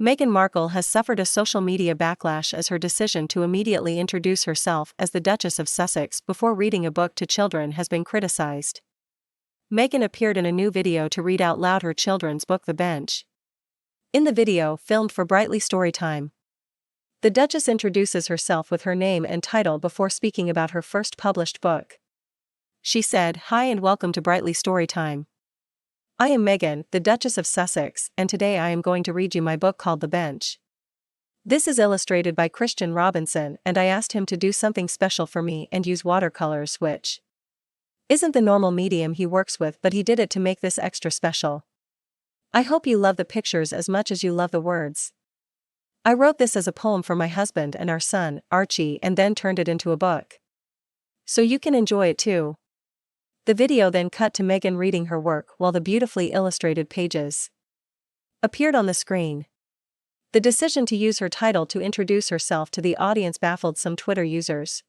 Meghan Markle has suffered a social media backlash as her decision to immediately introduce herself as the Duchess of Sussex before reading a book to children has been criticized. Meghan appeared in a new video to read out loud her children's book The Bench. In the video, filmed for Brightly Storytime, the Duchess introduces herself with her name and title before speaking about her first published book. She said, "Hi and welcome to Brightly Storytime. I am Meghan, the Duchess of Sussex, and today I am going to read you my book called The Bench. This is illustrated by Christian Robinson, and I asked him to do something special for me and use watercolors, which isn't the normal medium he works with, but he did it to make this extra special. I hope you love the pictures as much as you love the words. I wrote this as a poem for my husband and our son, Archie, and then turned it into a book. So you can enjoy it too." The video then cut to Meghan reading her work while the beautifully illustrated pages appeared on the screen. The decision to use her title to introduce herself to the audience baffled some Twitter users.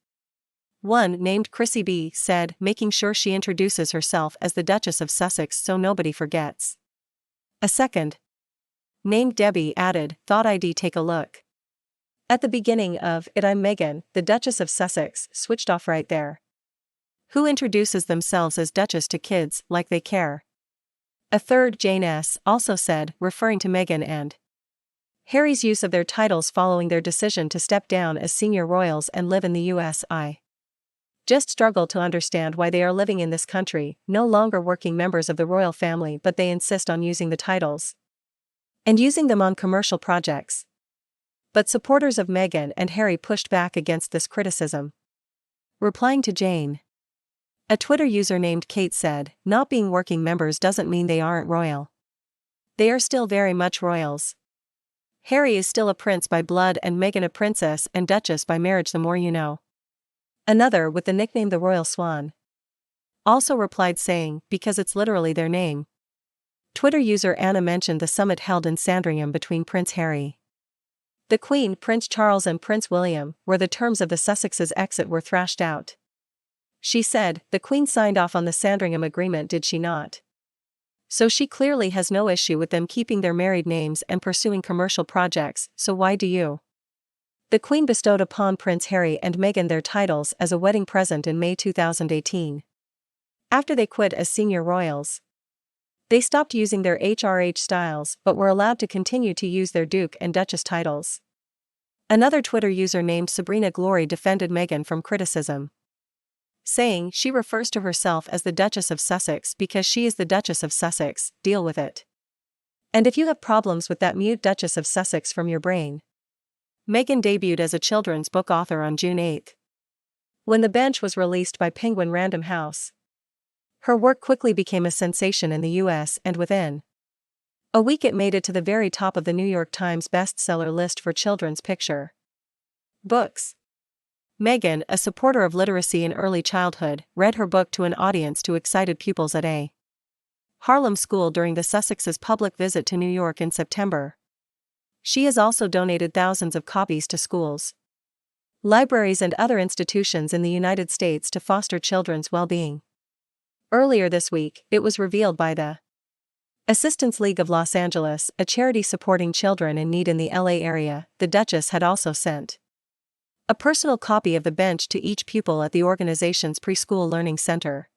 One, named Chrissy B, said, "Making sure she introduces herself as the Duchess of Sussex so nobody forgets." A second, named Debbie, added, "Thought I'd take a look at the beginning of it. I'm Meghan, the Duchess of Sussex, switched off right there. Who introduces themselves as Duchess to kids like they care?" A third, Jane S, also said, referring to Meghan and Harry's use of their titles following their decision to step down as senior royals and live in the US. I just struggle to understand why they are living in this country, no longer working members of the royal family, but they insist on using the titles and using them on commercial projects. But supporters of Meghan and Harry pushed back against this criticism. Replying to Jane, a Twitter user named Kate said, "Not being working members doesn't mean they aren't royal. They are still very much royals. Harry is still a prince by blood and Meghan a princess and duchess by marriage, the more you know." Another, with the nickname the Royal Swan, also replied saying, "Because it's literally their name." Twitter user Anna mentioned the summit held in Sandringham between Prince Harry, the Queen, Prince Charles and Prince William, where the terms of the Sussexes' exit were thrashed out. She said, "The Queen signed off on the Sandringham Agreement, did she not? So she clearly has no issue with them keeping their married names and pursuing commercial projects, so why do you?" The Queen bestowed upon Prince Harry and Meghan their titles as a wedding present in May 2018. After they quit as senior royals, they stopped using their HRH styles but were allowed to continue to use their Duke and Duchess titles. Another Twitter user named Sabrina Glory defended Meghan from criticism, saying she refers to herself as the Duchess of Sussex because she is the Duchess of Sussex, deal with it. And if you have problems with that, mute Duchess of Sussex from your brain. Meghan debuted as a children's book author on June 8. When The Bench was released by Penguin Random House, her work quickly became a sensation in the US, and within a week it made it to the very top of the New York Times bestseller list for children's picture books. Meghan, a supporter of literacy in early childhood, read her book to an audience to excited pupils at a Harlem school during the Sussexes' public visit to New York in September. She has also donated thousands of copies to schools, libraries and other institutions in the United States to foster children's well-being. Earlier this week, it was revealed by the Assistance League of Los Angeles, a charity supporting children in need in the LA area. The Duchess had also sent a personal copy of The Bench to each pupil at the organization's preschool learning center.